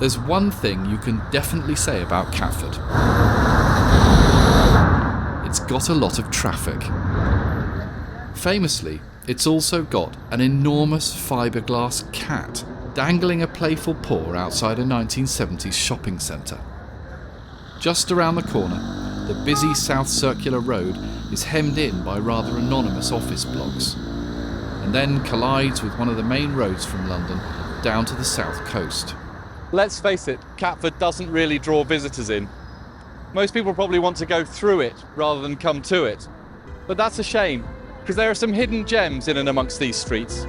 there's one thing you can definitely say about Catford. It's got a lot of traffic. Famously, it's also got an enormous fiberglass cat dangling a playful paw outside a 1970s shopping centre. Just around the corner, the busy South Circular Road is hemmed in by rather anonymous office blocks, and then collides with one of the main roads from London down to the south coast. Let's face it, Catford doesn't really draw visitors in. Most people probably want to go through it rather than come to it. But that's a shame, because there are some hidden gems in and amongst these streets.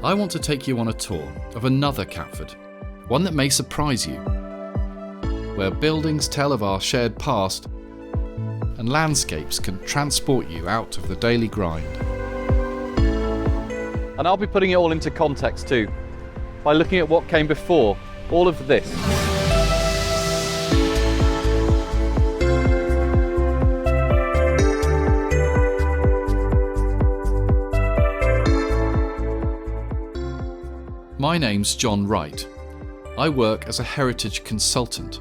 I want to take you on a tour of another Catford, one that may surprise you, where buildings tell of our shared past and landscapes can transport you out of the daily grind. And I'll be putting it all into context too, by looking at what came before all of this. My name's Jon Wright. I work as a heritage consultant,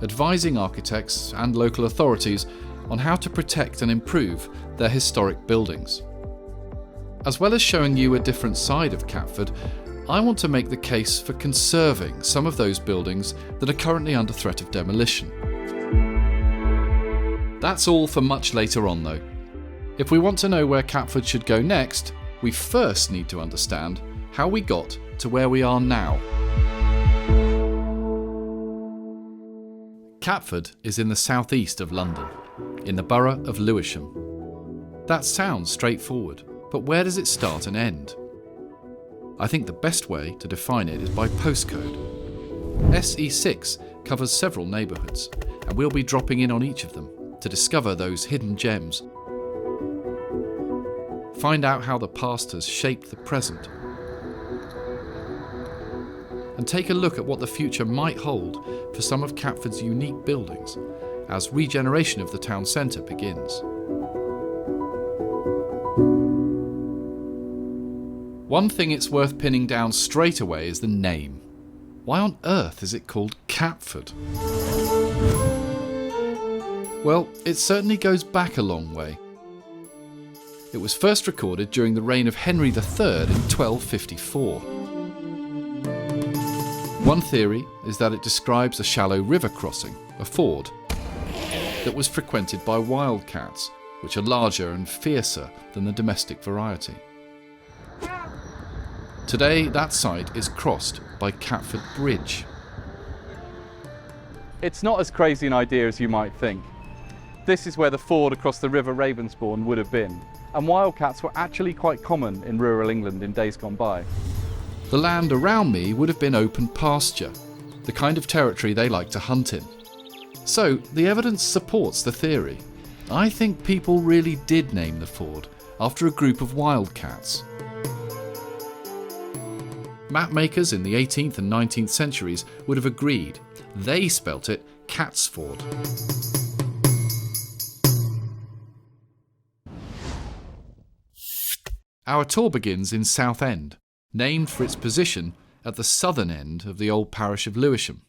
advising architects and local authorities on how to protect and improve their historic buildings. As well as showing you a different side of Catford, I want to make the case for conserving some of those buildings that are currently under threat of demolition. That's all for much later on though. If we want to know where Catford should go next, we first need to understand how we got to where we are now. Catford is in the southeast of London, in the borough of Lewisham. That sounds straightforward, but where does it start and end? I think the best way to define it is by postcode. SE6 covers several neighbourhoods, and we'll be dropping in on each of them to discover those hidden gems. Find out how the past has shaped the present, and take a look at what the future might hold for some of Catford's unique buildings as regeneration of the town centre begins. One thing it's worth pinning down straight away is the name. Why on earth is it called Catford? Well, it certainly goes back a long way. It was first recorded during the reign of Henry III in 1254. One theory is that it describes a shallow river crossing, a ford, that was frequented by wildcats, which are larger and fiercer than the domestic variety. Today, that site is crossed by Catford Bridge. It's not as crazy an idea as you might think. This is where the ford across the River Ravensbourne would have been, and wildcats were actually quite common in rural England in days gone by. The land around me would have been open pasture, the kind of territory they like to hunt in. So, the evidence supports the theory. I think people really did name the ford after a group of wildcats. Mapmakers in the 18th and 19th centuries would have agreed. They spelt it Catsford. Our tour begins in Southend, named for its position at the southern end of the old parish of Lewisham.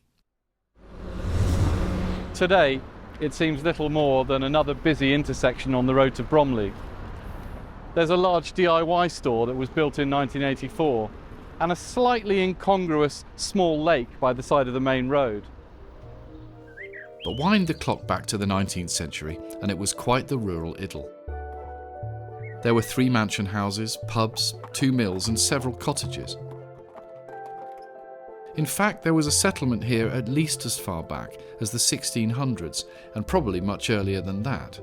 Today, it seems little more than another busy intersection on the road to Bromley. There's a large DIY store that was built in 1984 and a slightly incongruous small lake by the side of the main road. But wind the clock back to the 19th century and it was quite the rural idyll. There were 3 mansion houses, pubs, 2 mills and several cottages. In fact, there was a settlement here at least as far back as the 1600s and probably much earlier than that.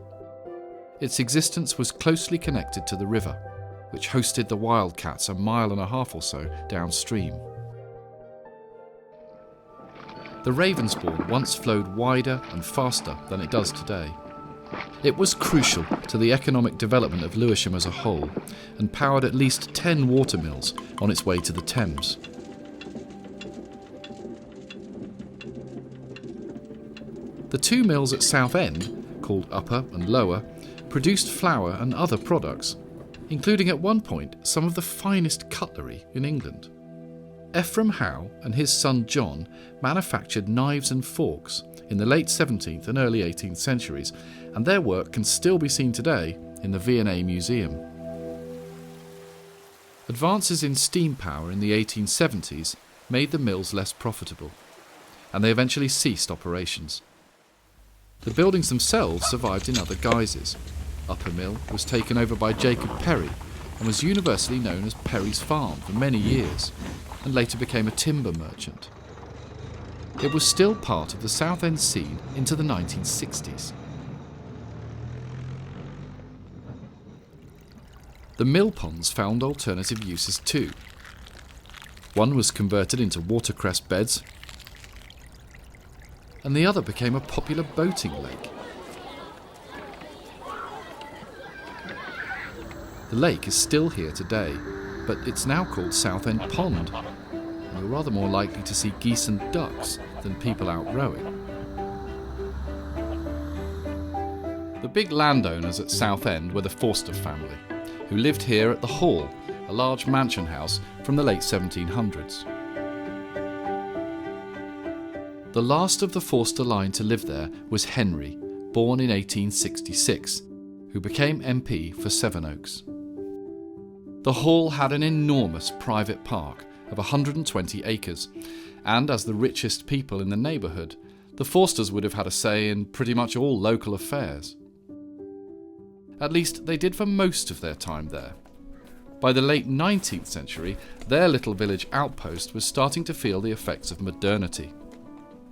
Its existence was closely connected to the river, which hosted the wildcats a mile and a half or so downstream. The Ravensbourne once flowed wider and faster than it does today. It was crucial to the economic development of Lewisham as a whole and powered at least 10 watermills on its way to the Thames. The 2 mills at Southend, called Upper and Lower, produced flour and other products, including at one point some of the finest cutlery in England. Ephraim Howe and his son John manufactured knives and forks in the late 17th and early 18th centuries, and their work can still be seen today in the V&A Museum. Advances in steam power in the 1870s made the mills less profitable, and they eventually ceased operations. The buildings themselves survived in other guises. Upper Mill was taken over by Jacob Perry and was universally known as Perry's Farm for many years, and later became a timber merchant. It was still part of the Southend scene into the 1960s. The mill ponds found alternative uses too. One was converted into watercress beds, and the other became a popular boating lake. The lake is still here today, but it's now called Southend Pond, and you're rather more likely to see geese and ducks than people out rowing. The big landowners at Southend were the Forster family, who lived here at the Hall, a large mansion house from the late 1700s. The last of the Forster line to live there was Henry, born in 1866, who became MP for Sevenoaks. The Hall had an enormous private park of 120 acres, and as the richest people in the neighbourhood, the Forsters would have had a say in pretty much all local affairs. At least they did for most of their time there. By the late 19th century, their little village outpost was starting to feel the effects of modernity.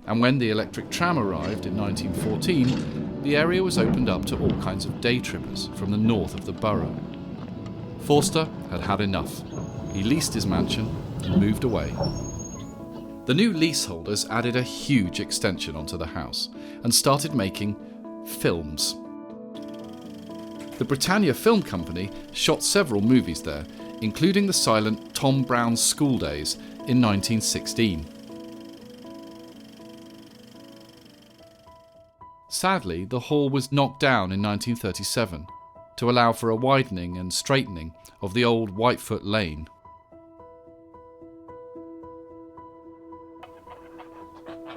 And when the electric tram arrived in 1914, the area was opened up to all kinds of day trippers from the north of the borough. Forster had had enough. He leased his mansion and moved away. The new leaseholders added a huge extension onto the house and started making films. The Britannia Film Company shot several movies there, including the silent Tom Brown's School Days in 1916. Sadly, the hall was knocked down in 1937 to allow for a widening and straightening of the old Whitefoot Lane.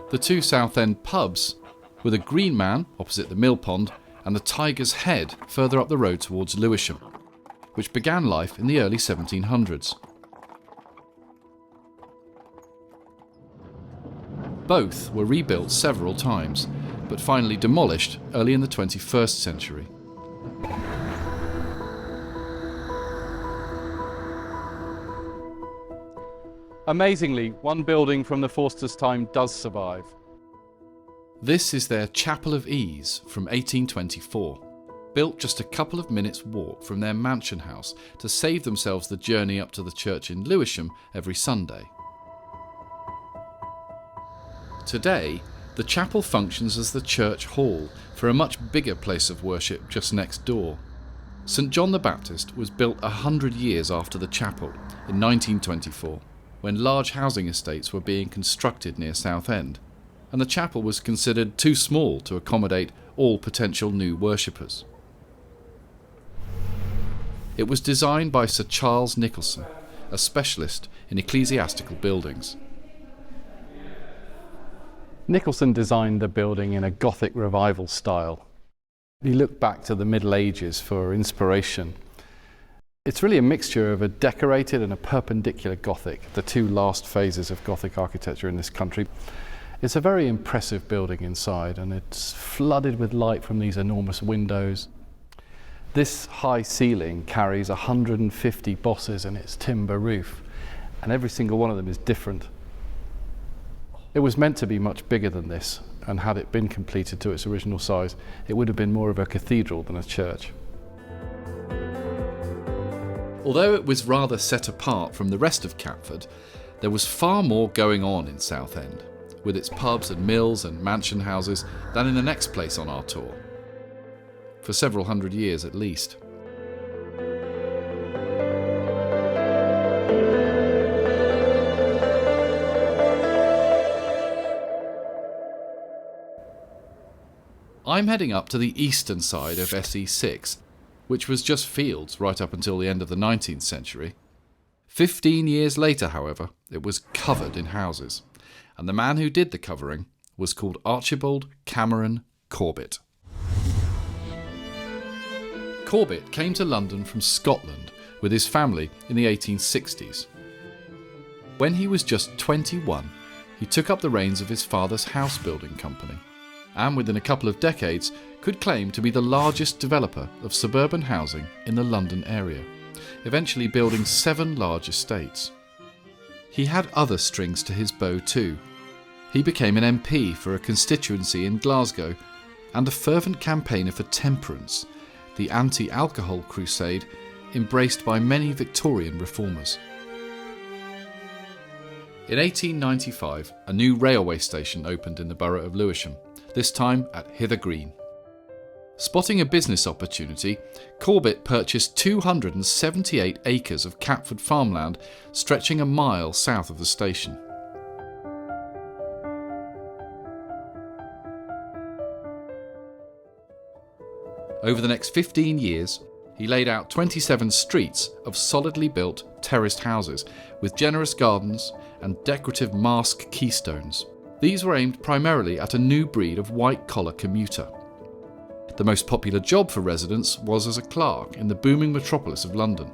The two Southend pubs were the Green Man opposite the mill pond and the Tiger's Head further up the road towards Lewisham, which began life in the early 1700s. Both were rebuilt several times, but finally demolished early in the 21st century. Amazingly, one building from the Forsters' time does survive. This is their Chapel of Ease from 1824, built just a couple of minutes' walk from their mansion house to save themselves the journey up to the church in Lewisham every Sunday. Today, the chapel functions as the church hall for a much bigger place of worship just next door. St John the Baptist was built 100 years after the chapel, in 1924, when large housing estates were being constructed near Southend, and the chapel was considered too small to accommodate all potential new worshippers. It was designed by Sir Charles Nicholson, a specialist in ecclesiastical buildings. Nicholson designed the building in a Gothic revival style. He looked back to the Middle Ages for inspiration. It's really a mixture of a decorated and a perpendicular Gothic, the two last phases of Gothic architecture in this country. It's a very impressive building inside, and it's flooded with light from these enormous windows. This high ceiling carries 150 bosses in its timber roof, and every single one of them is different. It was meant to be much bigger than this, and had it been completed to its original size, it would have been more of a cathedral than a church. Although it was rather set apart from the rest of Catford, there was far more going on in Southend, with its pubs and mills and mansion houses, than in the next place on our tour. For several hundred years at least. I'm heading up to the eastern side of SE6, which was just fields right up until the end of the 19th century. 15 years later, however, it was covered in houses, and the man who did the covering was called Archibald Cameron Corbett. Corbett came to London from Scotland with his family in the 1860s. When he was just 21, he took up the reins of his father's house building company, and within a couple of decades could claim to be the largest developer of suburban housing in the London area, eventually building 7 large estates. He had other strings to his bow too. He became an MP for a constituency in Glasgow and a fervent campaigner for temperance, the anti-alcohol crusade embraced by many Victorian reformers. In 1895, a new railway station opened in the borough of Lewisham, this time at Hither Green. Spotting a business opportunity, Corbett purchased 278 acres of Catford farmland stretching a mile south of the station. Over the next 15 years, he laid out 27 streets of solidly built terraced houses with generous gardens and decorative mask keystones. These were aimed primarily at a new breed of white-collar commuter. The most popular job for residents was as a clerk in the booming metropolis of London.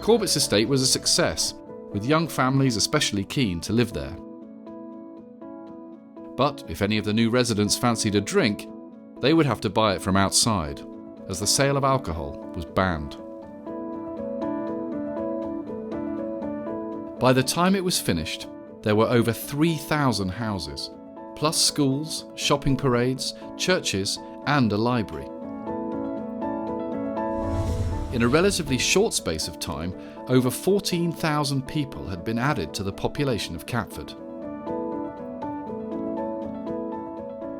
Corbett's estate was a success, with young families especially keen to live there. But if any of the new residents fancied a drink, they would have to buy it from outside, as the sale of alcohol was banned. By the time it was finished, there were over 3,000 houses, plus schools, shopping parades, churches, and a library. In a relatively short space of time, over 14,000 people had been added to the population of Catford.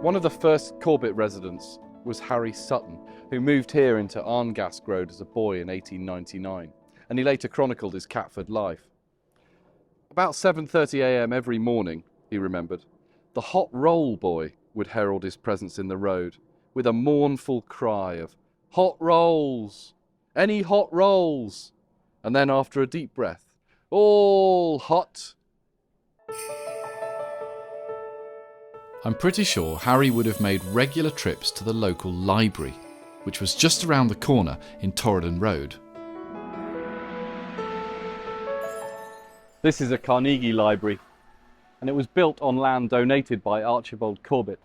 One of the first Corbett residents was Harry Sutton, who moved here into Arngask Road as a boy in 1899, and he later chronicled his Catford life. About 7:30 a.m. every morning, he remembered, the hot roll boy would herald his presence in the road with a mournful cry of "Hot rolls! Any hot rolls?" And then after a deep breath, "All hot!" I'm pretty sure Harry would have made regular trips to the local library, which was just around the corner in Torridon Road. This is a Carnegie library, and it was built on land donated by Archibald Corbett.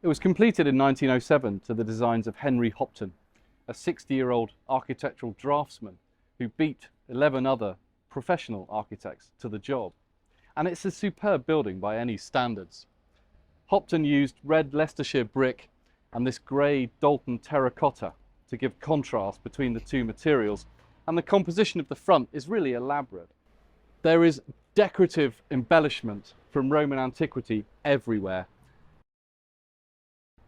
It was completed in 1907 to the designs of Henry Hopton, a 60-year-old architectural draftsman who beat 11 other professional architects to the job. And it's a superb building by any standards. Hopton used red Leicestershire brick and this grey Dalton terracotta to give contrast between the two materials, and the composition of the front is really elaborate. There is decorative embellishment from Roman antiquity everywhere.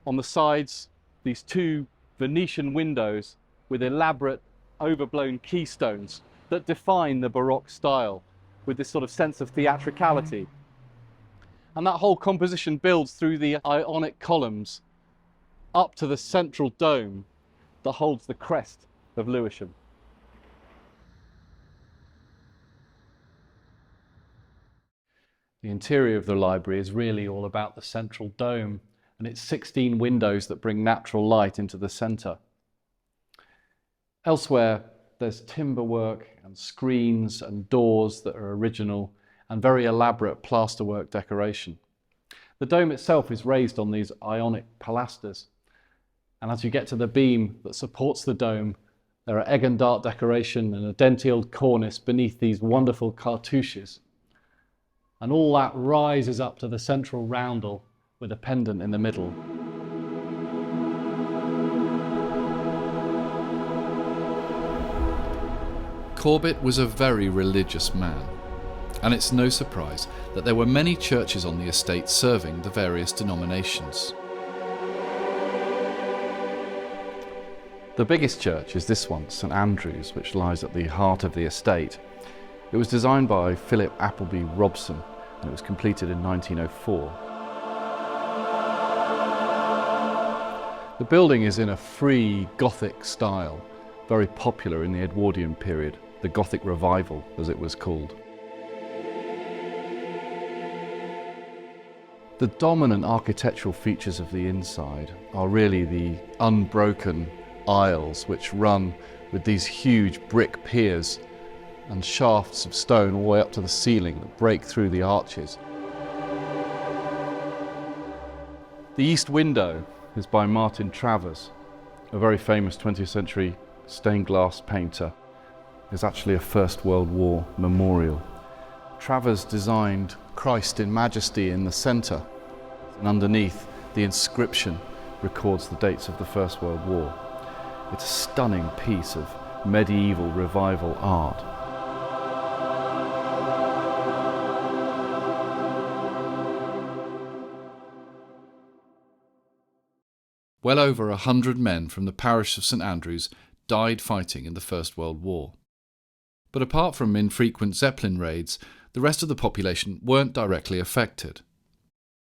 On the sides, these 2 Venetian windows with elaborate overblown keystones that define the Baroque style with this sort of sense of theatricality. And that whole composition builds through the Ionic columns up to the central dome that holds the crest of Lewisham. The interior of the library is really all about the central dome and its 16 windows that bring natural light into the centre. Elsewhere, there's timber work and screens and doors that are original and very elaborate plasterwork decoration. The dome itself is raised on these Ionic pilasters, and as you get to the beam that supports the dome, there are egg and dart decoration and a dentioled cornice beneath these wonderful cartouches. And all that rises up to the central roundel with a pendant in the middle. Corbett was a very religious man, and it's no surprise that there were many churches on the estate serving the various denominations. The biggest church is this one, St Andrew's, which lies at the heart of the estate. It was designed by Philip Appleby Robson, and it was completed in 1904. The building is in a free Gothic style, very popular in the Edwardian period, the Gothic Revival as it was called. The dominant architectural features of the inside are really the unbroken aisles which run with these huge brick piers and shafts of stone all the way up to the ceiling that break through the arches. The east window is by Martin Travers, a very famous 20th century stained glass painter. It's actually a First World War memorial. Travers designed Christ in Majesty in the centre, and underneath the inscription records the dates of the First World War. It's a stunning piece of medieval revival art. Well over 100 men from the parish of St Andrews died fighting in the First World War. But apart from infrequent Zeppelin raids, the rest of the population weren't directly affected.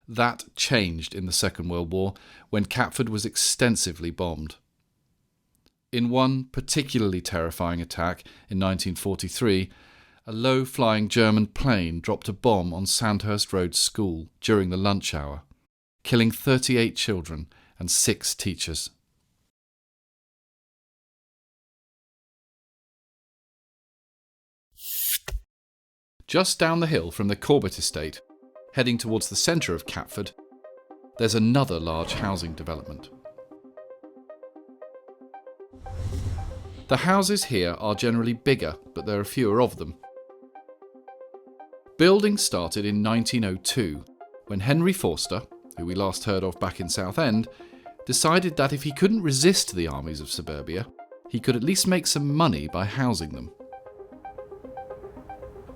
That changed in the Second World War when Catford was extensively bombed. In one particularly terrifying attack in 1943, a low-flying German plane dropped a bomb on Sandhurst Road School during the lunch hour, killing 38 children and 6 teachers. Just down the hill from the Corbett Estate, heading towards the centre of Catford, there's another large housing development. The houses here are generally bigger, but there are fewer of them. Building started in 1902, when Henry Forster, who we last heard of back in Southend, decided that if he couldn't resist the armies of suburbia, he could at least make some money by housing them.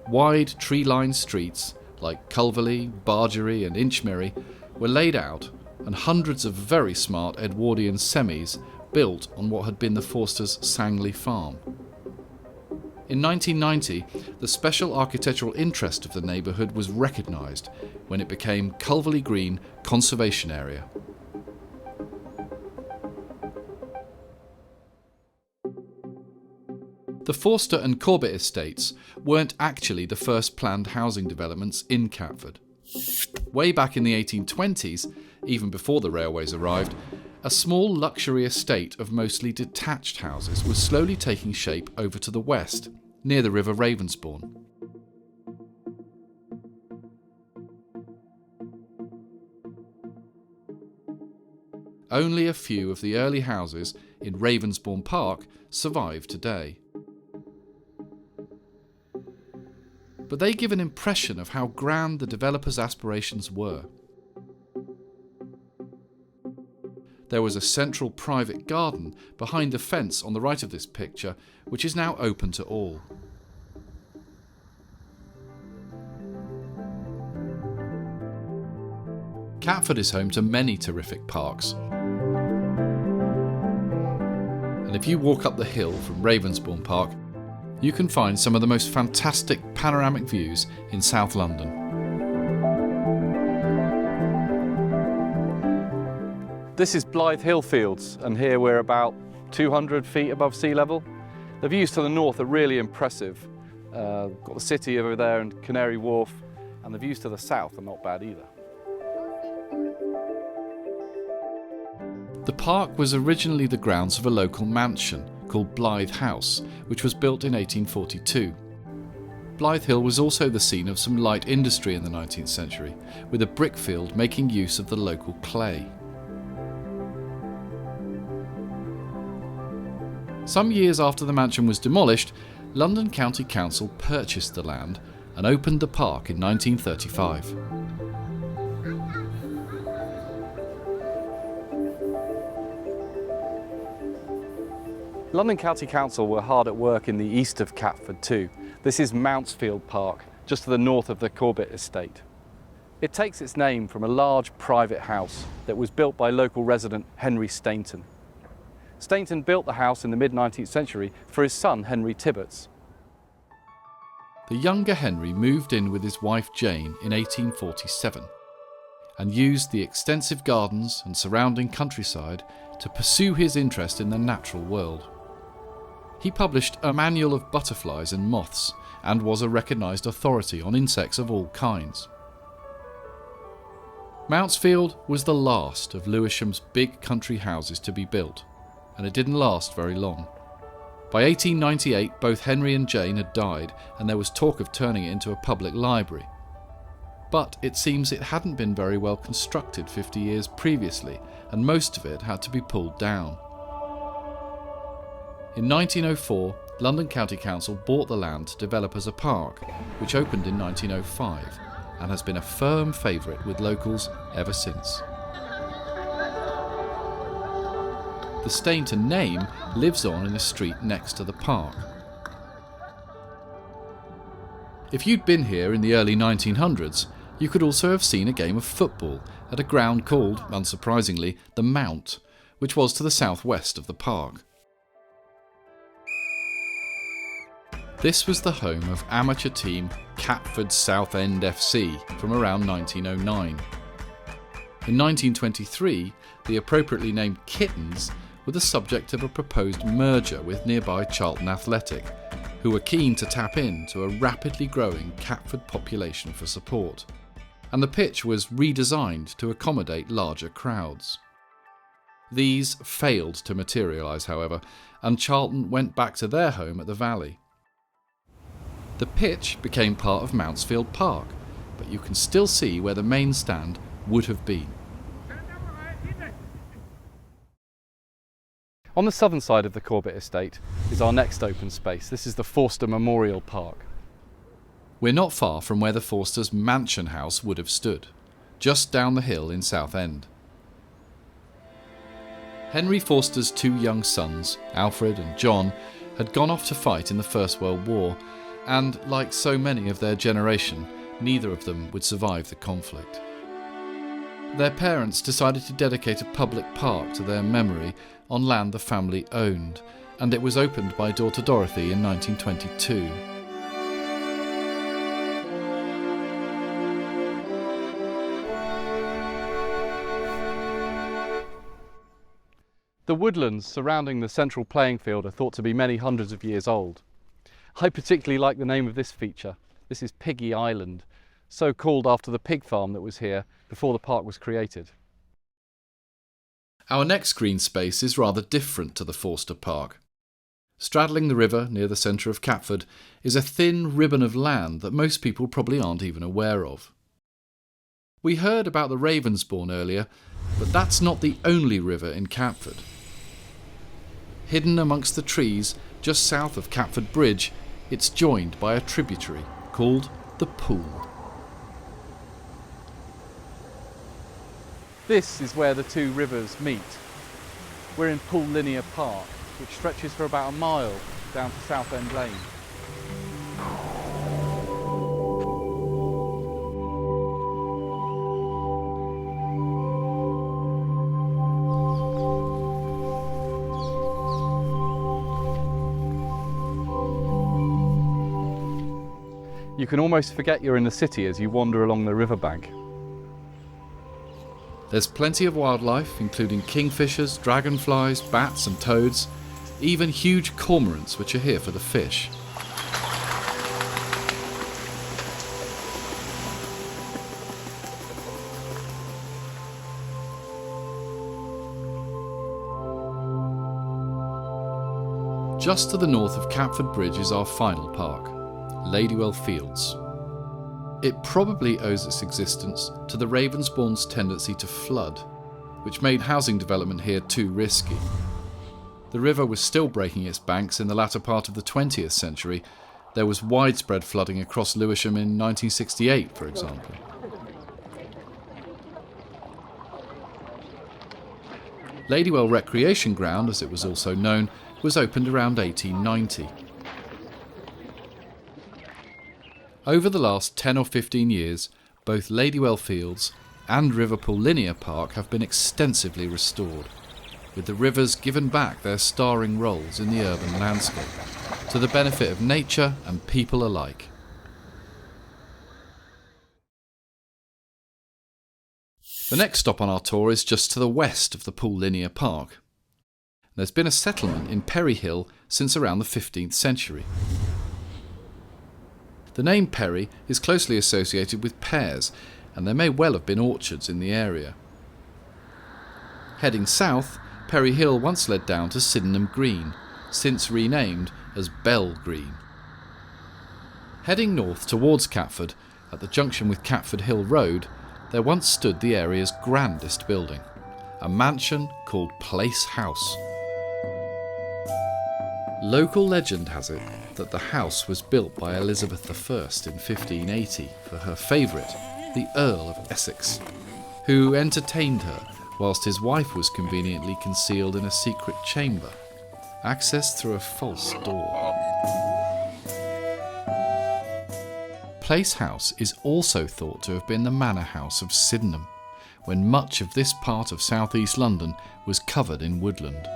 Wide tree-lined streets like Culverley, Bargery and Inchmere were laid out, and hundreds of very smart Edwardian semis built on what had been the Forsters' Sangley farm. In 1990, the special architectural interest of the neighbourhood was recognised when it became Culverley Green Conservation Area. The Forster and Corbett estates weren't actually the first planned housing developments in Catford. Way back in the 1820s, even before the railways arrived, a small luxury estate of mostly detached houses was slowly taking shape over to the west, near the River Ravensbourne. Only a few of the early houses in Ravensbourne Park survive today. But they give an impression of how grand the developers' aspirations were. There was a central private garden behind the fence on the right of this picture, which is now open to all. Catford is home to many terrific parks. And if you walk up the hill from Ravensbourne Park, you can find some of the most fantastic panoramic views in South London. This is Blythe Hill Fields, and here we're about 200 feet above sea level. The views to the north are really impressive. Got the city over there and Canary Wharf, and the views to the south are not bad either. The park was originally the grounds of a local mansion called Blythe House, which was built in 1842. Blythe Hill was also the scene of some light industry in the 19th century, with a brickfield making use of the local clay. Some years after the mansion was demolished, London County Council purchased the land and opened the park in 1935. London County Council were hard at work in the east of Catford too. This is Mountsfield Park, just to the north of the Corbett Estate. It takes its name from a large private house that was built by local resident Henry Stainton. Stainton built the house in the mid-19th century for his son Henry Tibbets. The younger Henry moved in with his wife Jane in 1847, and used the extensive gardens and surrounding countryside to pursue his interest in the natural world. He published a manual of butterflies and moths and was a recognised authority on insects of all kinds. Mountsfield was the last of Lewisham's big country houses to be built, and it didn't last very long. By 1898, both Henry and Jane had died, and there was talk of turning it into a public library. But it seems it hadn't been very well constructed 50 years previously, and most of it had to be pulled down. In 1904, London County Council bought the land to develop as a park, which opened in 1905, and has been a firm favourite with locals ever since. The Stainton name lives on in a street next to the park. If you'd been here in the early 1900s, you could also have seen a game of football at a ground called, unsurprisingly, the Mount, which was to the southwest of the park. This was the home of amateur team Catford Southend FC from around 1909. In 1923, the appropriately named Kittens were the subject of a proposed merger with nearby Charlton Athletic, who were keen to tap into a rapidly growing Catford population for support, and the pitch was redesigned to accommodate larger crowds. These failed to materialise, however, and Charlton went back to their home at the Valley. The pitch became part of Mountsfield Park, but you can still see where the main stand would have been. On the southern side of the Corbett Estate is our next open space. This is the Forster Memorial Park. We're not far from where the Forsters' mansion house would have stood, just down the hill in Southend. Henry Forster's two young sons, Alfred and John, had gone off to fight in the First World War, and, like so many of their generation, neither of them would survive the conflict. Their parents decided to dedicate a public park to their memory on land the family owned, and it was opened by daughter Dorothy in 1922. The woodlands surrounding the central playing field are thought to be many hundreds of years old. I particularly like the name of this feature. This is Piggy Island, so called after the pig farm that was here before the park was created. Our next green space is rather different to the Forster Park. Straddling the river near the centre of Catford is a thin ribbon of land that most people probably aren't even aware of. We heard about the Ravensbourne earlier, but that's not the only river in Catford. Hidden amongst the trees just south of Catford Bridge, it's joined by a tributary called the Pool. This is where the two rivers meet. We're in Pool Linear Park, which stretches for about a mile down to Southend Lane. You can almost forget you're in the city as you wander along the riverbank. There's plenty of wildlife, including kingfishers, dragonflies, bats and toads, even huge cormorants which are here for the fish. Just to the north of Catford Bridge is our final park, Ladywell Fields. It probably owes its existence to the Ravensbourne's tendency to flood, which made housing development here too risky. The river was still breaking its banks in the latter part of the 20th century. There was widespread flooding across Lewisham in 1968, for example. Ladywell Recreation Ground, as it was also known, was opened around 1890. Over the last 10 or 15 years, both Ladywell Fields and Riverpool Linear Park have been extensively restored, with the rivers given back their starring roles in the urban landscape, to the benefit of nature and people alike. The next stop on our tour is just to the west of the Pool Linear Park. There's been a settlement in Perry Hill since around the 15th century. The name Perry is closely associated with pears, and there may well have been orchards in the area. Heading south, Perry Hill once led down to Sydenham Green, since renamed as Bell Green. Heading north towards Catford, at the junction with Catford Hill Road, there once stood the area's grandest building, a mansion called Place House. Local legend has it that the house was built by Elizabeth I in 1580 for her favourite, the Earl of Essex, who entertained her whilst his wife was conveniently concealed in a secret chamber, accessed through a false door. Place House is also thought to have been the manor house of Sydenham, when much of this part of southeast London was covered in woodland.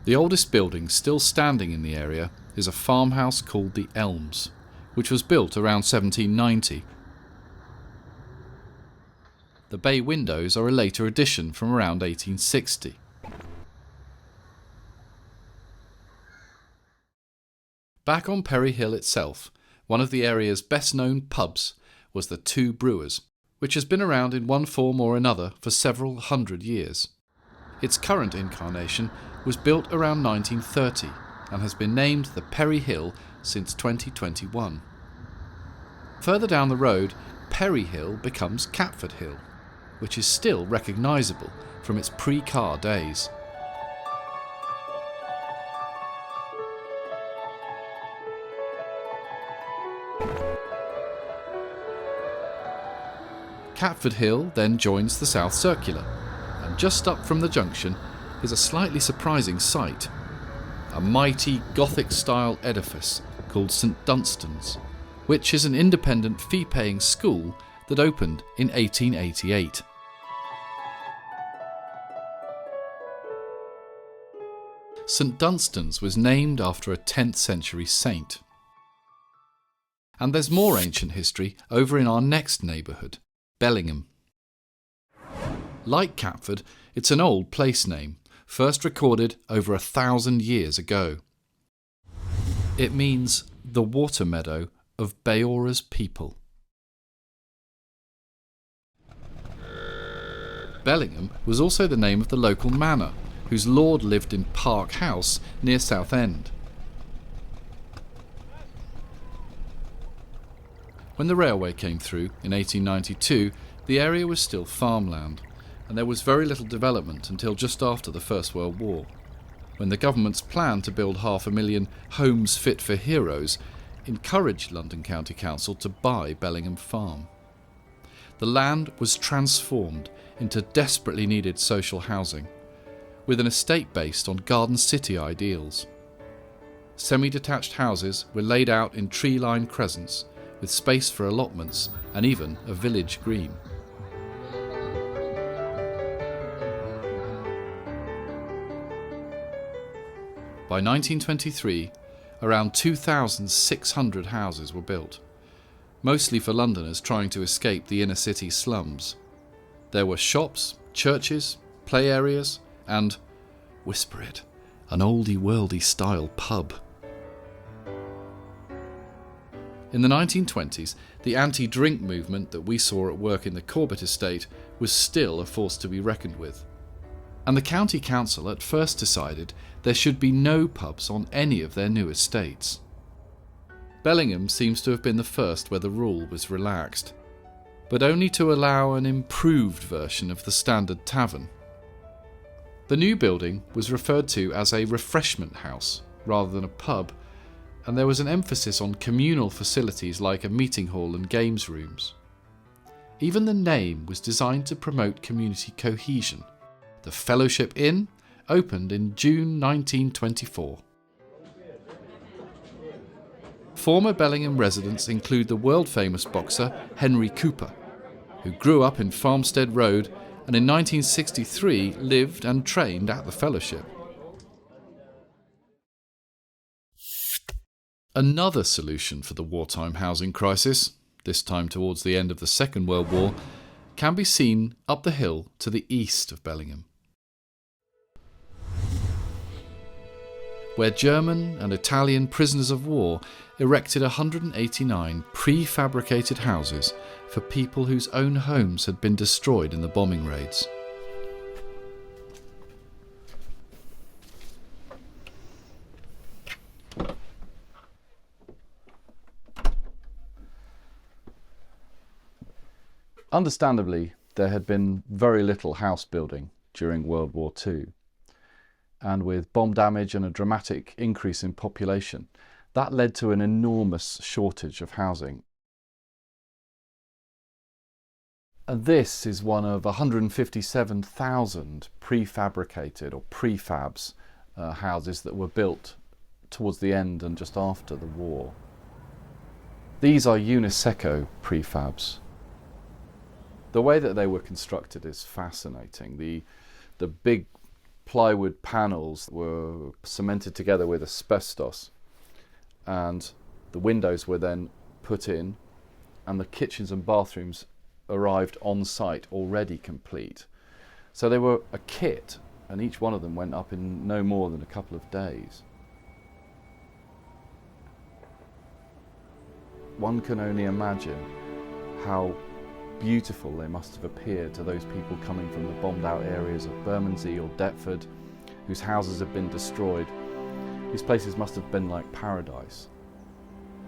The oldest building still standing in the area is a farmhouse called the Elms, which was built around 1790. The bay windows are a later addition from around 1860. Back on Perry Hill itself, one of the area's best-known pubs was the Two Brewers, which has been around in one form or another for several hundred years. Its current incarnation was built around 1930 and has been named the Perry Hill since 2021. Further down the road, Perry Hill becomes Catford Hill, which is still recognisable from its pre-car days. Catford Hill then joins the South Circular, and just up from the junction is a slightly surprising sight, a mighty Gothic-style edifice called St Dunstan's, which is an independent fee-paying school that opened in 1888. St Dunstan's was named after a 10th century saint. And there's more ancient history over in our next neighbourhood, Bellingham. Like Catford, it's an old place name, first recorded over 1,000 years ago. It means the water meadow of Beora's people. Bellingham was also the name of the local manor, whose lord lived in Park House near Southend. When the railway came through in 1892, the area was still farmland, and there was very little development until just after the First World War, when the government's plan to build 500,000 homes fit for heroes encouraged London County Council to buy Bellingham Farm. The land was transformed into desperately needed social housing, with an estate based on Garden City ideals. Semi-detached houses were laid out in tree-lined crescents, with space for allotments and even a village green. By 1923, around 2,600 houses were built, mostly for Londoners trying to escape the inner city slums. There were shops, churches, play areas, and, whisper it, an oldie-worldy style pub. In the 1920s, the anti-drink movement that we saw at work in the Corbett Estate was still a force to be reckoned with. And the county council at first decided there should be no pubs on any of their new estates. Bellingham seems to have been the first where the rule was relaxed, but only to allow an improved version of the standard tavern. The new building was referred to as a refreshment house rather than a pub, and there was an emphasis on communal facilities like a meeting hall and games rooms. Even the name was designed to promote community cohesion. The Fellowship Inn opened in June 1924. Former Bellingham residents include the world-famous boxer Henry Cooper, who grew up in Farmstead Road and in 1963 lived and trained at the Fellowship. Another solution for the wartime housing crisis, this time towards the end of the Second World War, can be seen up the hill to the east of Bellingham, where German and Italian prisoners of war erected 189 prefabricated houses for people whose own homes had been destroyed in the bombing raids. Understandably, there had been very little house building during World War II, and with bomb damage and a dramatic increase in population, that led to an enormous shortage of housing. And this is one of 157,000 prefabricated or prefabs houses that were built towards the end and just after the war. These are uniseco prefabs. The way that they were constructed is fascinating. The big plywood panels were cemented together with asbestos, and the windows were then put in, and the kitchens and bathrooms arrived on site already complete. So they were a kit, and each one of them went up in no more than a couple of days. One can only imagine how beautiful they must have appeared to those people coming from the bombed out areas of Bermondsey or Deptford, whose houses had been destroyed. These places must have been like paradise.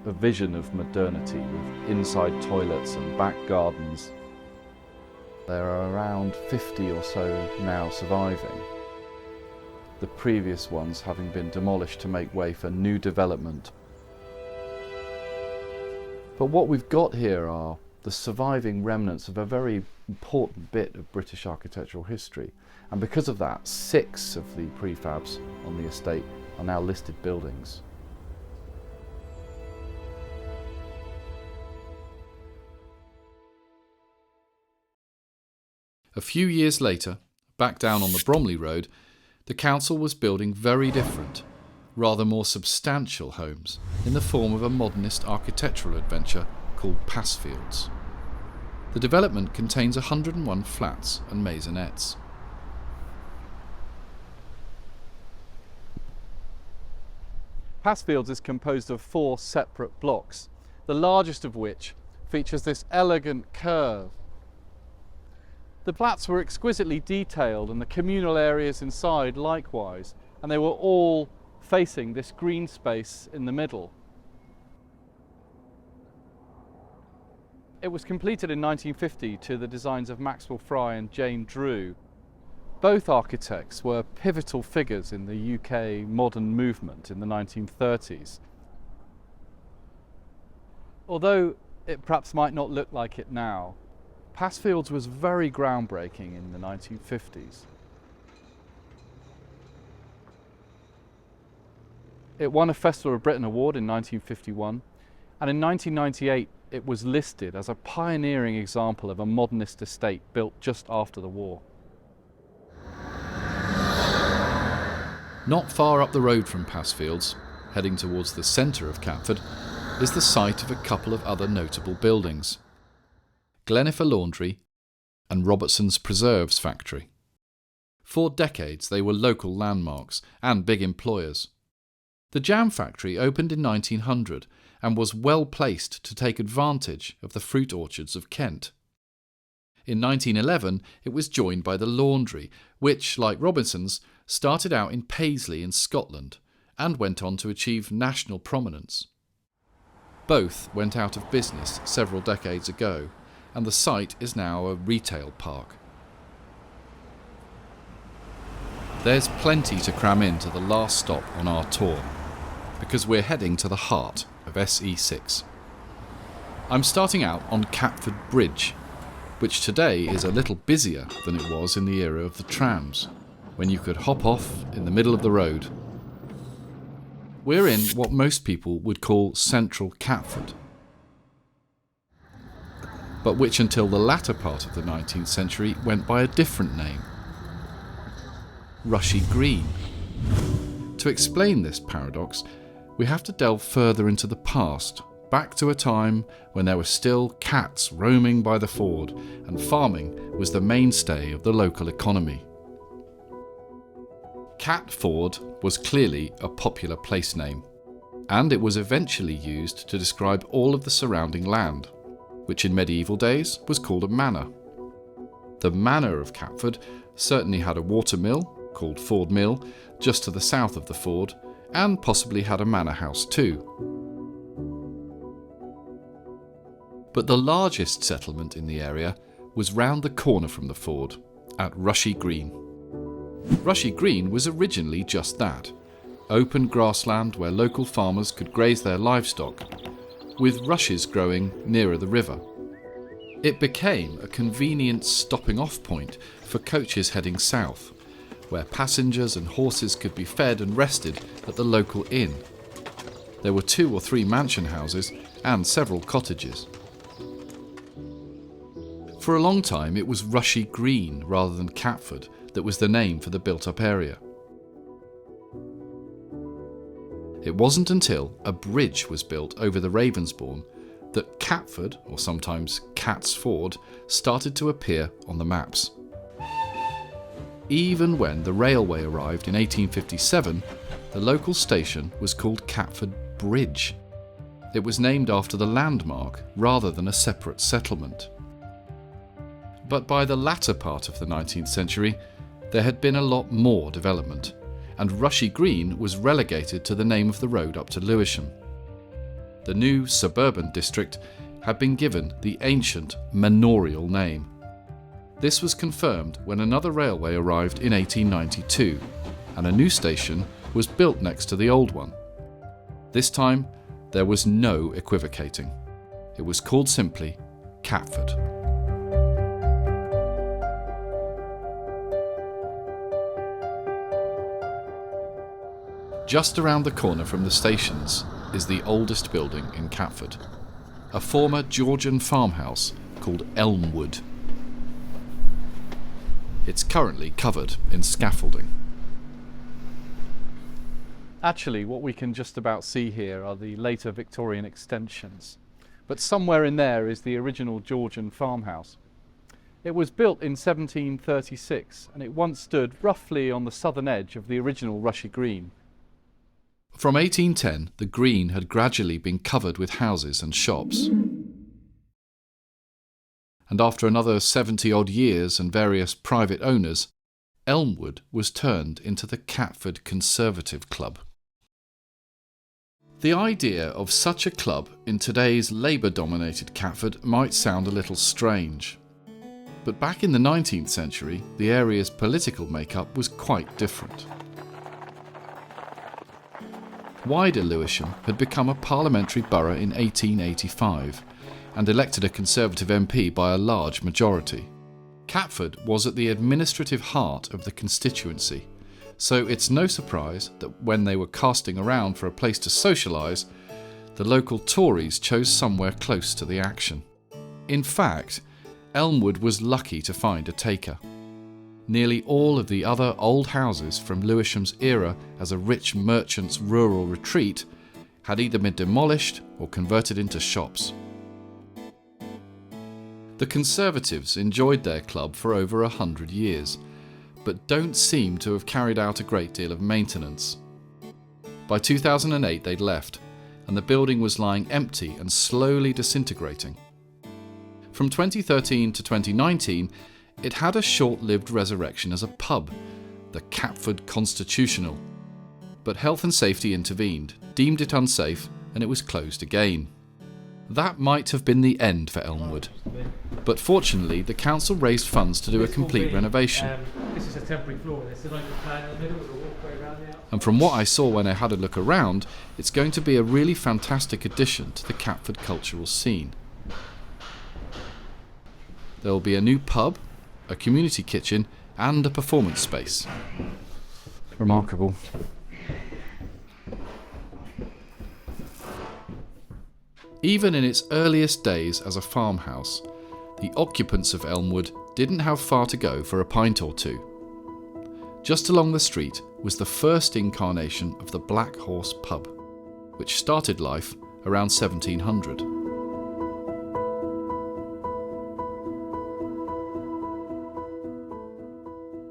A vision of modernity with inside toilets and back gardens. There are around 50 or so now surviving, the previous ones having been demolished to make way for new development. But what we've got here are the surviving remnants of a very important bit of British architectural history, and because of that, 6 of the prefabs on the estate are now listed buildings. A few years later, back down on the Bromley Road, the council was building very different, rather more substantial homes in the form of a modernist architectural adventure called Passfields. The development contains 101 flats and maisonettes. Passfields is composed of 4 separate blocks, the largest of which features this elegant curve. The flats were exquisitely detailed and the communal areas inside likewise, and they were all facing this green space in the middle. It was completed in 1950 to the designs of Maxwell Fry and Jane Drew. Both architects were pivotal figures in the UK modern movement in the 1930s. Although it perhaps might not look like it now, Passfields was very groundbreaking in the 1950s. It won a Festival of Britain Award in 1951, and in 1998 it was listed as a pioneering example of a modernist estate built just after the war. Not far up the road from Passfields, heading towards the centre of Catford, is the site of a couple of other notable buildings: Glenifer Laundry and Robertson's Preserves Factory. For decades they were local landmarks and big employers. The jam factory opened in 1900 and was well placed to take advantage of the fruit orchards of Kent. In 1911 it was joined by the laundry, which, like Robinson's, started out in Paisley in Scotland and went on to achieve national prominence. Both went out of business several decades ago, and the site is now a retail park. There's plenty to cram into the last stop on our tour, because we're heading to the heart of SE6. I'm starting out on Catford Bridge, which today is a little busier than it was in the era of the trams, when you could hop off in the middle of the road. We're in what most people would call central Catford, but which until the latter part of the 19th century went by a different name: Rushy Green. To explain this paradox, we have to delve further into the past, back to a time when there were still cats roaming by the ford and farming was the mainstay of the local economy. Catford was clearly a popular place name, and it was eventually used to describe all of the surrounding land, which in medieval days was called a manor. The manor of Catford certainly had a water mill, called Ford Mill, just to the south of the ford, and possibly had a manor house too. But the largest settlement in the area was round the corner from the ford, at Rushy Green. Rushy Green was originally just that, open grassland where local farmers could graze their livestock, with rushes growing nearer the river. It became a convenient stopping-off point for coaches heading south, where passengers and horses could be fed and rested at the local inn. There were 2 or 3 mansion houses and several cottages. For a long time it was Rushy Green rather than Catford that was the name for the built-up area. It wasn't until a bridge was built over the Ravensbourne that Catford, or sometimes Cat's Ford, started to appear on the maps. Even when the railway arrived in 1857, the local station was called Catford Bridge. It was named after the landmark rather than a separate settlement. But by the latter part of the 19th century, there had been a lot more development, and Rushy Green was relegated to the name of the road up to Lewisham. The new suburban district had been given the ancient manorial name. This was confirmed when another railway arrived in 1892, and a new station was built next to the old one. This time, there was no equivocating. It was called simply Catford. Just around the corner from the stations is the oldest building in Catford, a former Georgian farmhouse called Elmwood. It's currently covered in scaffolding. Actually, what we can just about see here are the later Victorian extensions, but somewhere in there is the original Georgian farmhouse. It was built in 1736 and it once stood roughly on the southern edge of the original Rushy Green. From 1810, the green had gradually been covered with houses and shops. And after another 70-odd years and various private owners, Elmwood was turned into the Catford Conservative Club. The idea of such a club in today's Labour-dominated Catford might sound a little strange. But back in the 19th century, the area's political makeup was quite different. Wider Lewisham had become a parliamentary borough in 1885 and elected a Conservative MP by a large majority. Catford was at the administrative heart of the constituency, so it's no surprise that when they were casting around for a place to socialise, the local Tories chose somewhere close to the action. In fact, Elmwood was lucky to find a taker. Nearly all of the other old houses from Lewisham's era as a rich merchant's rural retreat had either been demolished or converted into shops. The Conservatives enjoyed their club for over 100 years, but don't seem to have carried out a great deal of maintenance. By 2008 they'd left, and the building was lying empty and slowly disintegrating. From 2013 to 2019, it had a short-lived resurrection as a pub, the Catford Constitutional. But health and safety intervened, deemed it unsafe, and it was closed again. That might have been the end for Elmwood. But fortunately, the council raised funds to do a complete renovation. This is a temporary floor. There's an open plan in the middle with a walkway around the outside. And from what I saw when I had a look around, it's going to be a really fantastic addition to the Catford cultural scene. There will be a new pub, a community kitchen and a performance space. Remarkable. Even in its earliest days as a farmhouse, the occupants of Elmwood didn't have far to go for a pint or two. Just along the street was the first incarnation of the Black Horse pub. which started life around 1700.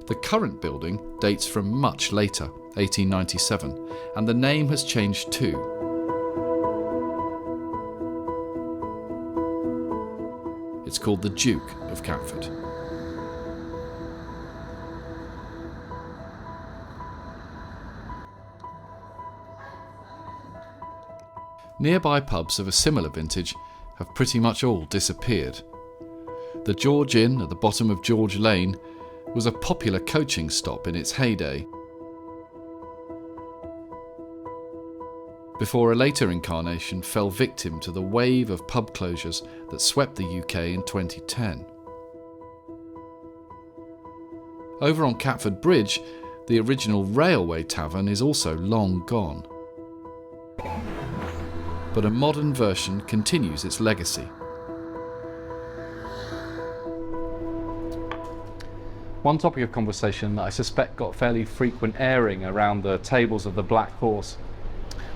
The current building dates from much later, 1897, and the name has changed too. It's called the Duke of Catford. Nearby pubs of a similar vintage have pretty much all disappeared. The George Inn at the bottom of George Lane was a popular coaching stop in its heyday, before a later incarnation fell victim to the wave of pub closures that swept the UK in 2010. Over on Catford Bridge, the original railway tavern is also long gone. But a modern version continues its legacy. One topic of conversation that I suspect got fairly frequent airing around the tables of the Black Horse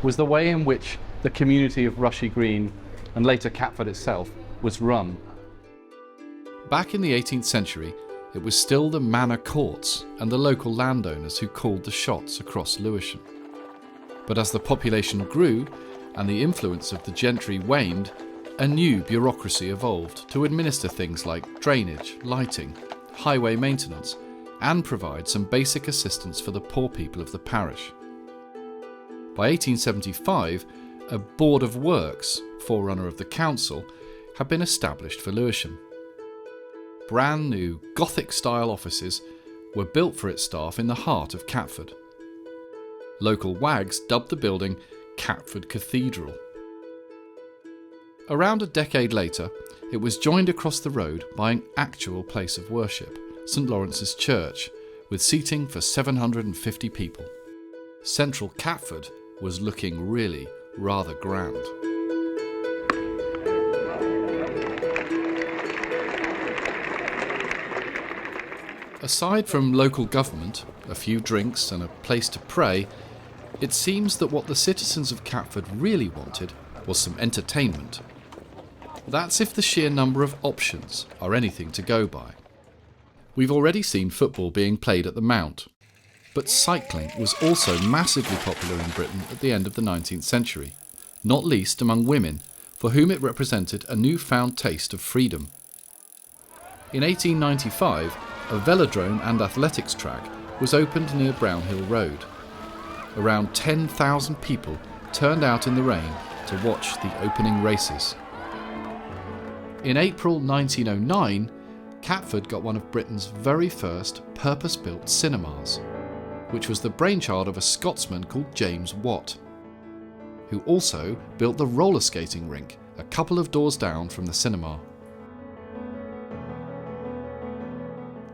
was the way in which the community of Rushy Green, and later Catford itself, was run. Back in the 18th century, it was still the manor courts and the local landowners who called the shots across Lewisham. But as the population grew and the influence of the gentry waned, a new bureaucracy evolved to administer things like drainage, lighting, highway maintenance, and provide some basic assistance for the poor people of the parish. By 1875, a Board of Works, forerunner of the council, had been established for Lewisham. Brand new Gothic-style offices were built for its staff in the heart of Catford. Local wags dubbed the building Catford Cathedral. Around a decade later, it was joined across the road by an actual place of worship, St Lawrence's Church, with seating for 750 people. Central Catford was looking really rather grand. Aside from local government, a few drinks and a place to pray, it seems that what the citizens of Catford really wanted was some entertainment. That's if the sheer number of options are anything to go by. We've already seen football being played at the Mount, but cycling was also massively popular in Britain at the end of the 19th century, not least among women, for whom it represented a newfound taste of freedom. In 1895, a velodrome and athletics track was opened near Brownhill Road. Around 10,000 people turned out in the rain to watch the opening races. In April 1909, Catford got one of Britain's very first purpose-built cinemas, which was the brainchild of a Scotsman called James Watt, who also built the roller skating rink a couple of doors down from the cinema.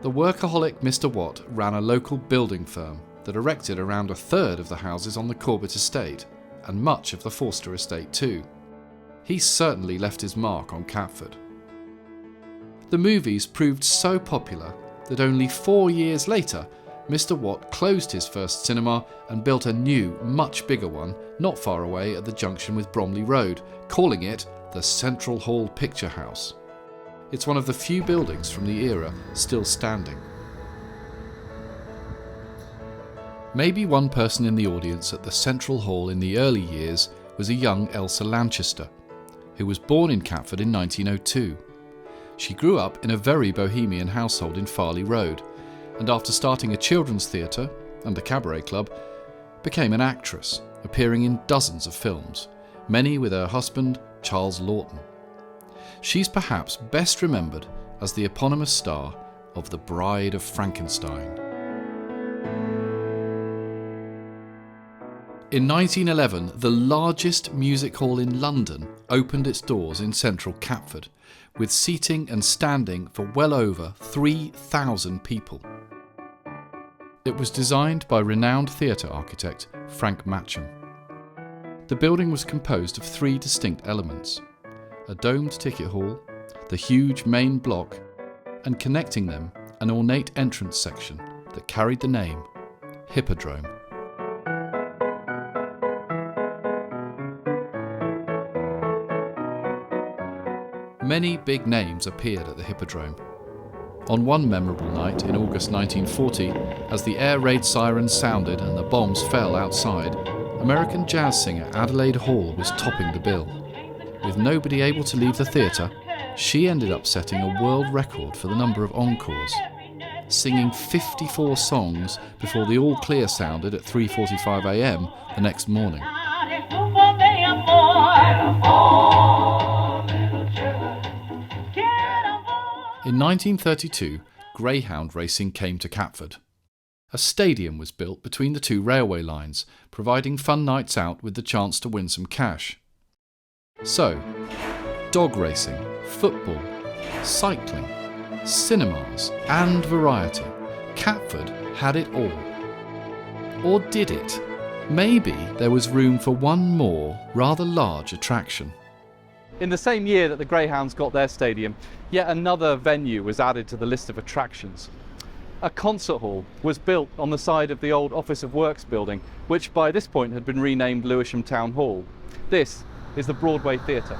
The workaholic Mr. Watt ran a local building firm that erected around a third of the houses on the Corbett Estate, and much of the Forster Estate too. He certainly left his mark on Catford. The movies proved so popular that only 4 years later, Mr. Watt closed his first cinema and built a new, much bigger one not far away at the junction with Bromley Road, calling it the Central Hall Picture House. It's one of the few buildings from the era still standing. Maybe one person in the audience at the Central Hall in the early years was a young Elsa Lanchester, who was born in Catford in 1902. She grew up in a very bohemian household in Farley Road, and after starting a children's theatre and a cabaret club, became an actress, appearing in dozens of films, many with her husband, Charles Laughton. She's perhaps best remembered as the eponymous star of The Bride of Frankenstein. In 1911, the largest music hall in London opened its doors in central Catford, with seating and standing for well over 3,000 people. It was designed by renowned theatre architect Frank Matcham. The building was composed of 3 distinct elements: a domed ticket hall, the huge main block, and connecting them an ornate entrance section that carried the name Hippodrome. Many big names appeared at the Hippodrome. On one memorable night in August 1940, as the air raid sirens sounded and the bombs fell outside, American jazz singer Adelaide Hall was topping the bill. With nobody able to leave the theatre, she ended up setting a world record for the number of encores, singing 54 songs before the all clear sounded at 3:45 a.m. the next morning. In 1932, greyhound racing came to Catford. A stadium was built between the two railway lines, providing fun nights out with the chance to win some cash. So, dog racing, football, cycling, cinemas and variety. Catford had it all. Or did it? Maybe there was room for one more rather large attraction. In the same year that the Greyhounds got their stadium, yet another venue was added to the list of attractions. A concert hall was built on the side of the old Office of Works building, which by this point had been renamed Lewisham Town Hall. This is the Broadway Theatre.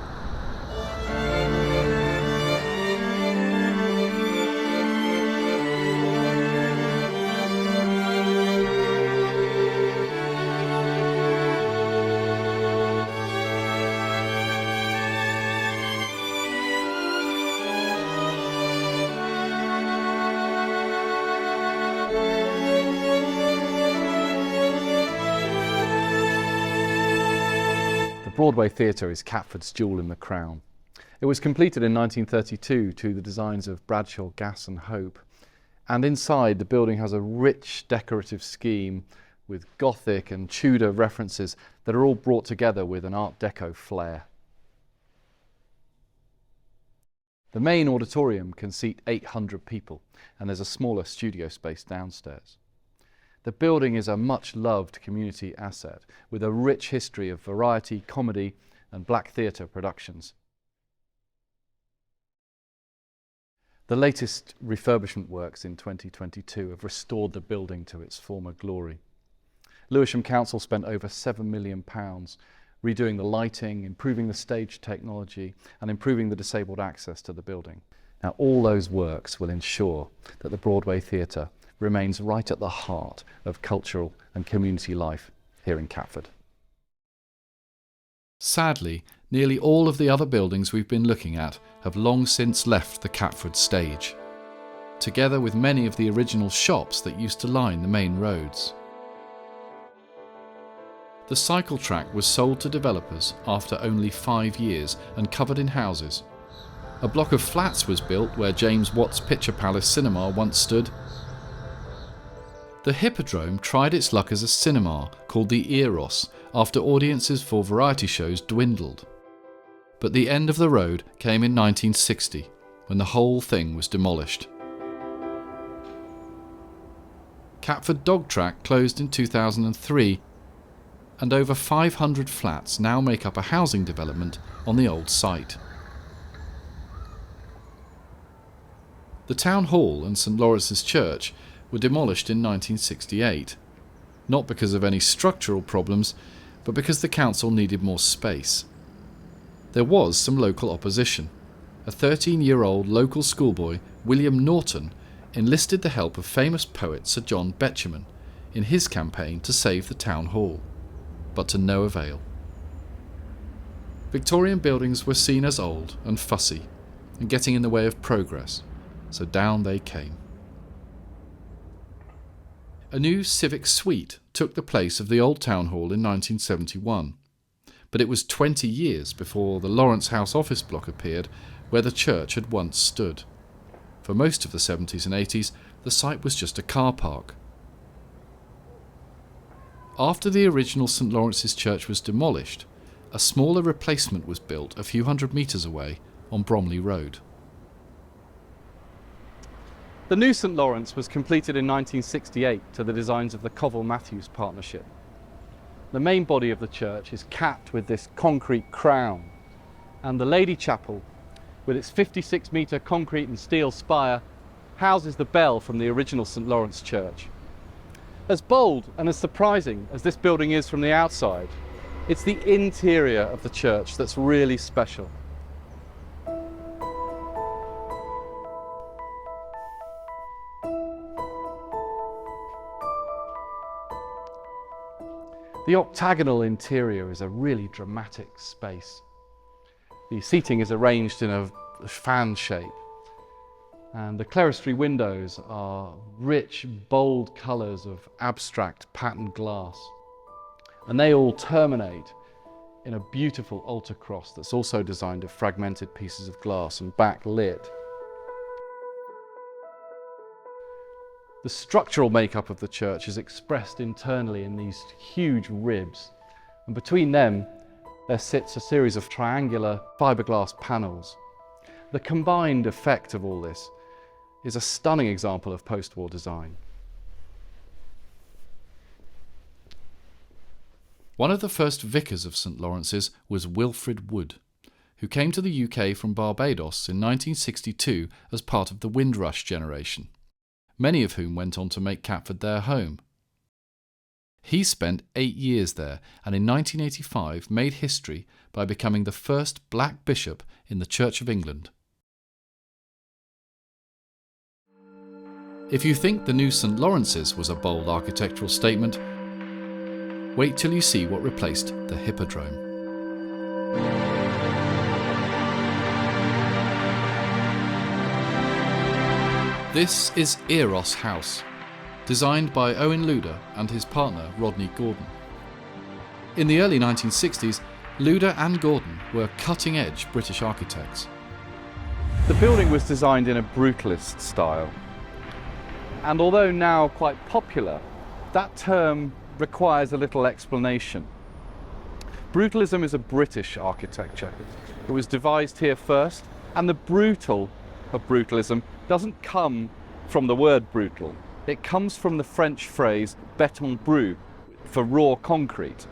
Broadway Theatre is Catford's jewel in the crown. It was completed in 1932 to the designs of Bradshaw, Gass and Hope, and inside the building has a rich decorative scheme with Gothic and Tudor references that are all brought together with an Art Deco flair. The main auditorium can seat 800 people, and there's a smaller studio space downstairs. The building is a much-loved community asset with a rich history of variety, comedy and black theatre productions. The latest refurbishment works in 2022 have restored the building to its former glory. Lewisham Council spent over £7 million redoing the lighting, improving the stage technology and improving the disabled access to the building. Now all those works will ensure that the Broadway Theatre remains right at the heart of cultural and community life here in Catford. Sadly, nearly all of the other buildings we've been looking at have long since left the Catford stage, together with many of the original shops that used to line the main roads. The cycle track was sold to developers after only 5 years and covered in houses. A block of flats was built where James Watt's Picture Palace Cinema once stood. The Hippodrome tried its luck as a cinema called the Eros after audiences for variety shows dwindled. But the end of the road came in 1960 when the whole thing was demolished. Catford Dog Track closed in 2003 and over 500 flats now make up a housing development on the old site. The Town Hall and St Lawrence's Church were demolished in 1968, not because of any structural problems, but because the council needed more space. There was some local opposition. A 13-year-old local schoolboy, William Norton, enlisted the help of famous poet Sir John Betjeman in his campaign to save the town hall, but to no avail. Victorian buildings were seen as old and fussy and getting in the way of progress, so down they came. A new civic suite took the place of the old town hall in 1971, but it was 20 years before the Lawrence House office block appeared where the church had once stood. For most of the 70s and 80s, the site was just a car park. After the original St Lawrence's Church was demolished, a smaller replacement was built a few hundred metres away on Bromley Road. The new St Lawrence was completed in 1968 to the designs of the Covell-Matthews partnership. The main body of the church is capped with this concrete crown, and the Lady Chapel, with its 56-metre concrete and steel spire, houses the bell from the original St Lawrence Church. As bold and as surprising as this building is from the outside, it's the interior of the church that's really special. The octagonal interior is a really dramatic space. The seating is arranged in a fan shape, and the clerestory windows are rich, bold colours of abstract patterned glass. And they all terminate in a beautiful altar cross that's also designed of fragmented pieces of glass and backlit. The structural makeup of the church is expressed internally in these huge ribs, and between them there sits a series of triangular fiberglass panels. The combined effect of all this is a stunning example of post-war design. One of the first vicars of St Lawrence's was Wilfrid Wood, who came to the UK from Barbados in 1962 as part of the Windrush generation, many of whom went on to make Catford their home. He spent 8 years there and in 1985 made history by becoming the first black bishop in the Church of England. If you think the new St Lawrence's was a bold architectural statement, wait till you see what replaced the Hippodrome. This is Eros House, designed by Owen Luder and his partner Rodney Gordon. In the early 1960s, Luder and Gordon were cutting-edge British architects. The building was designed in a brutalist style, and although now quite popular, that term requires a little explanation. Brutalism is a British architecture. It was devised here first, and the brutal of brutalism doesn't come from the word brutal. It comes from the French phrase béton brut, for raw concrete.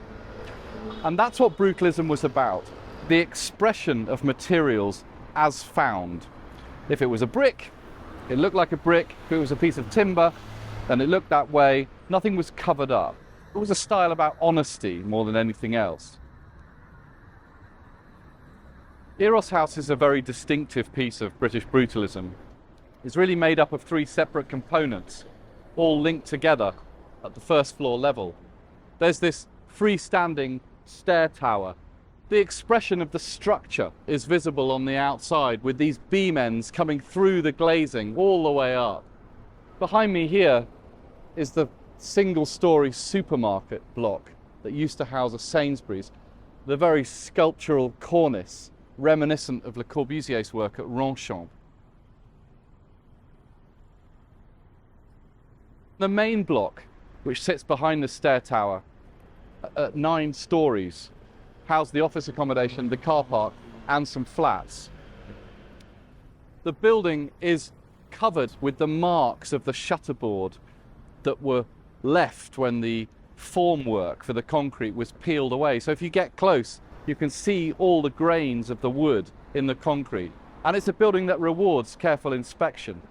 And that's what brutalism was about, the expression of materials as found. If it was a brick, it looked like a brick. If it was a piece of timber, then it looked that way. Nothing was covered up. It was a style about honesty more than anything else. Eros House is a very distinctive piece of British brutalism. It's really made up of 3 separate components, all linked together at the first floor level. There's this freestanding stair tower. The expression of the structure is visible on the outside with these beam ends coming through the glazing all the way up. Behind me here is the single-storey supermarket block that used to house a Sainsbury's, the very sculptural cornice reminiscent of Le Corbusier's work at Ronchamp. The main block, which sits behind the stair tower at 9 stories, housed the office accommodation, the car park, and some flats. The building is covered with the marks of the shutterboard that were left when the formwork for the concrete was peeled away. So if you get close, you can see all the grains of the wood in the concrete. And it's a building that rewards careful inspection.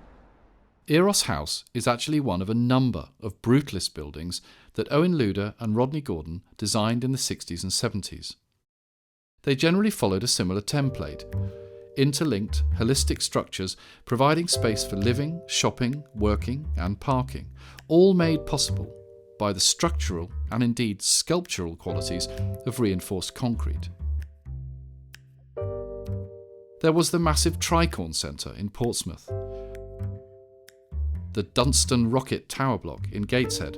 Eros House is actually one of a number of brutalist buildings that Owen Luder and Rodney Gordon designed in the 60s and 70s. They generally followed a similar template: interlinked, holistic structures providing space for living, shopping, working and parking, all made possible by the structural and indeed sculptural qualities of reinforced concrete. There was the massive Tricorn Centre in Portsmouth, the Dunstan Rocket Tower Block in Gateshead,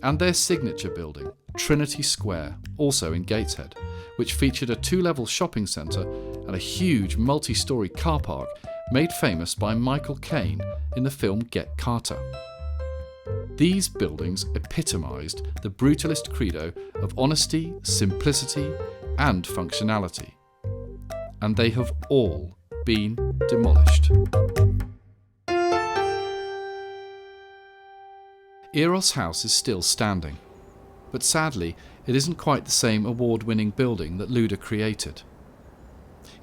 and their signature building, Trinity Square, also in Gateshead, which featured a 2-level shopping centre and a huge multi-storey car park made famous by Michael Caine in the film Get Carter. These buildings epitomised the brutalist credo of honesty, simplicity and functionality. And they have all been demolished. Eros House is still standing, but sadly it isn't quite the same award-winning building that Luder created.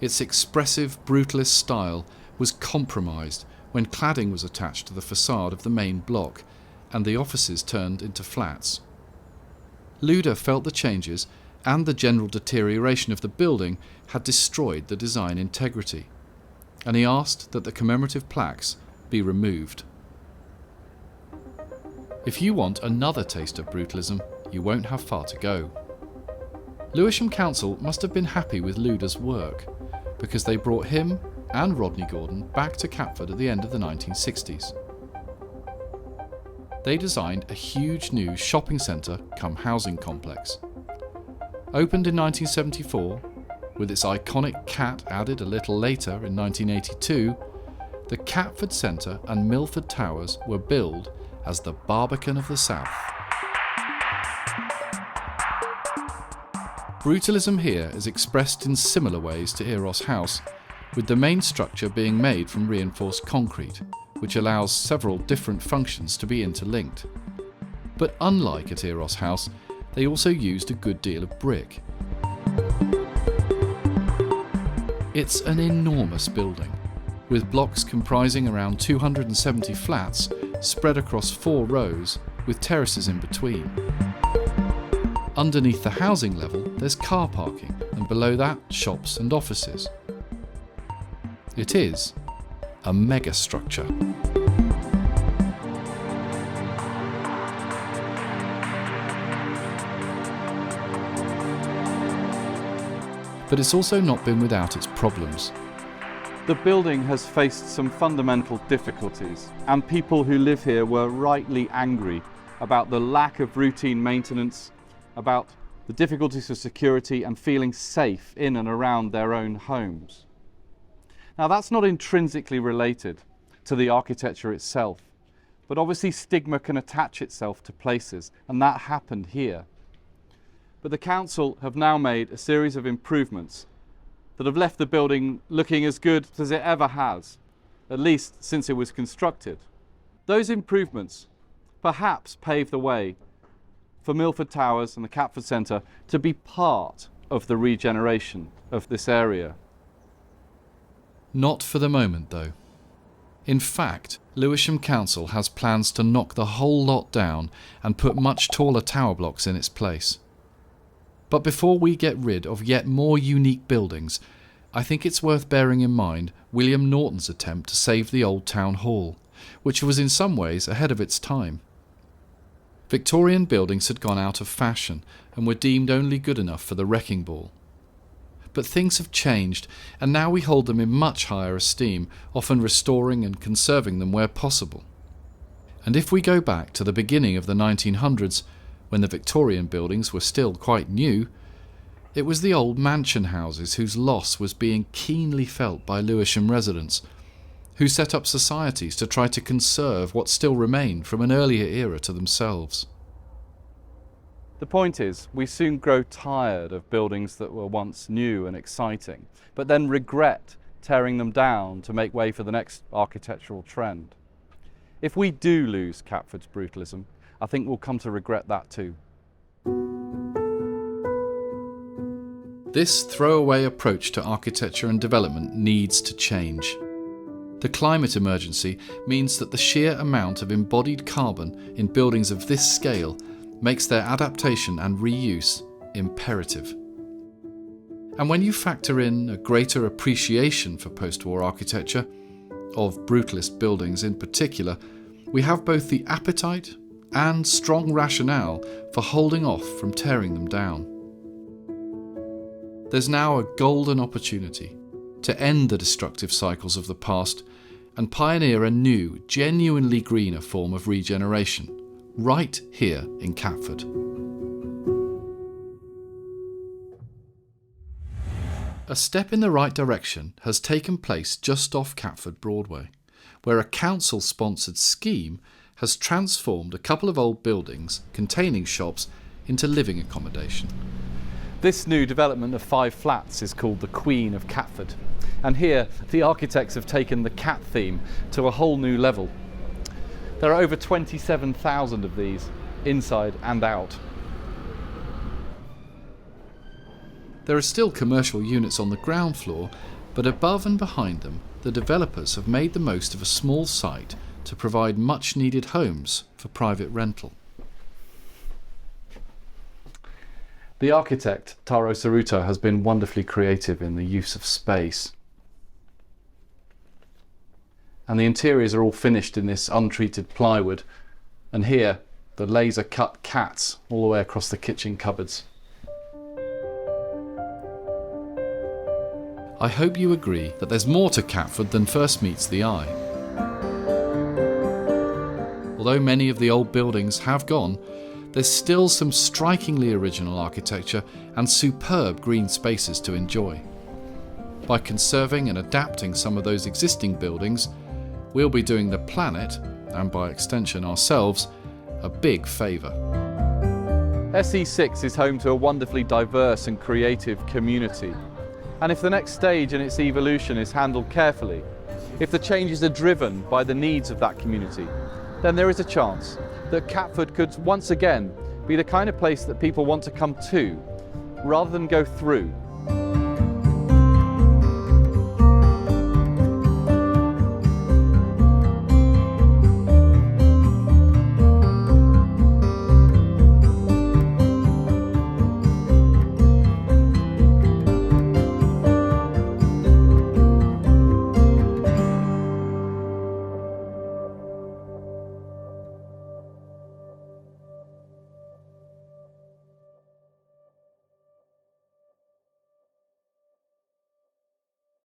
Its expressive brutalist style was compromised when cladding was attached to the facade of the main block and the offices turned into flats. Luder felt the changes and the general deterioration of the building had destroyed the design integrity, and he asked that the commemorative plaques be removed. If you want another taste of brutalism, you won't have far to go. Lewisham Council must have been happy with Luder's work, because they brought him and Rodney Gordon back to Catford at the end of the 1960s. They designed a huge new shopping centre cum housing complex. Opened in 1974, with its iconic cat added a little later in 1982, the Catford Centre and Milford Towers were billed as the Barbican of the South. Brutalism here is expressed in similar ways to Eros House, with the main structure being made from reinforced concrete, which allows several different functions to be interlinked. But unlike at Eros House, they also used a good deal of brick. It's an enormous building, with blocks comprising around 270 flats spread across 4 rows with terraces in between. Underneath the housing level, there's car parking, and below that, shops and offices. It is a megastructure. But it's also not been without its problems. The building has faced some fundamental difficulties, and people who live here were rightly angry about the lack of routine maintenance, about the difficulties of security and feeling safe in and around their own homes. Now, that's not intrinsically related to the architecture itself, but obviously stigma can attach itself to places, and that happened here. But the council have now made a series of improvements that have left the building looking as good as it ever has, at least since it was constructed. Those improvements perhaps pave the way for Milford Towers and the Catford Centre to be part of the regeneration of this area. Not for the moment, though. In fact, Lewisham Council has plans to knock the whole lot down and put much taller tower blocks in its place. But before we get rid of yet more unique buildings, I think it's worth bearing in mind William Norton's attempt to save the old town hall, which was in some ways ahead of its time. Victorian buildings had gone out of fashion and were deemed only good enough for the wrecking ball. But things have changed, and now we hold them in much higher esteem, often restoring and conserving them where possible. And if we go back to the beginning of the 1900s, when the Victorian buildings were still quite new, it was the old mansion houses whose loss was being keenly felt by Lewisham residents, who set up societies to try to conserve what still remained from an earlier era to themselves. The point is, we soon grow tired of buildings that were once new and exciting, but then regret tearing them down to make way for the next architectural trend. If we do lose Catford's brutalism, I think we'll come to regret that too. This throwaway approach to architecture and development needs to change. The climate emergency means that the sheer amount of embodied carbon in buildings of this scale makes their adaptation and reuse imperative. And when you factor in a greater appreciation for post-war architecture, of brutalist buildings in particular, we have both the appetite and strong rationale for holding off from tearing them down. There's now a golden opportunity to end the destructive cycles of the past and pioneer a new, genuinely greener form of regeneration, right here in Catford. A step in the right direction has taken place just off Catford Broadway, where a council-sponsored scheme has transformed a couple of old buildings containing shops into living accommodation. This new development of 5 flats is called the Queen of Catford, and here the architects have taken the cat theme to a whole new level. There are over 27,000 of these, inside and out. There are still commercial units on the ground floor, but above and behind them, the developers have made the most of a small site to provide much-needed homes for private rental. The architect, Taro Saruta, has been wonderfully creative in the use of space. And the interiors are all finished in this untreated plywood. And here, the laser cut cats all the way across the kitchen cupboards. I hope you agree that there's more to Catford than first meets the eye. Although many of the old buildings have gone, there's still some strikingly original architecture and superb green spaces to enjoy. By conserving and adapting some of those existing buildings, we'll be doing the planet, and by extension ourselves, a big favour. SE6 is home to a wonderfully diverse and creative community. And if the next stage in its evolution is handled carefully, if the changes are driven by the needs of that community, then there is a chance that Catford could once again be the kind of place that people want to come to, rather than go through.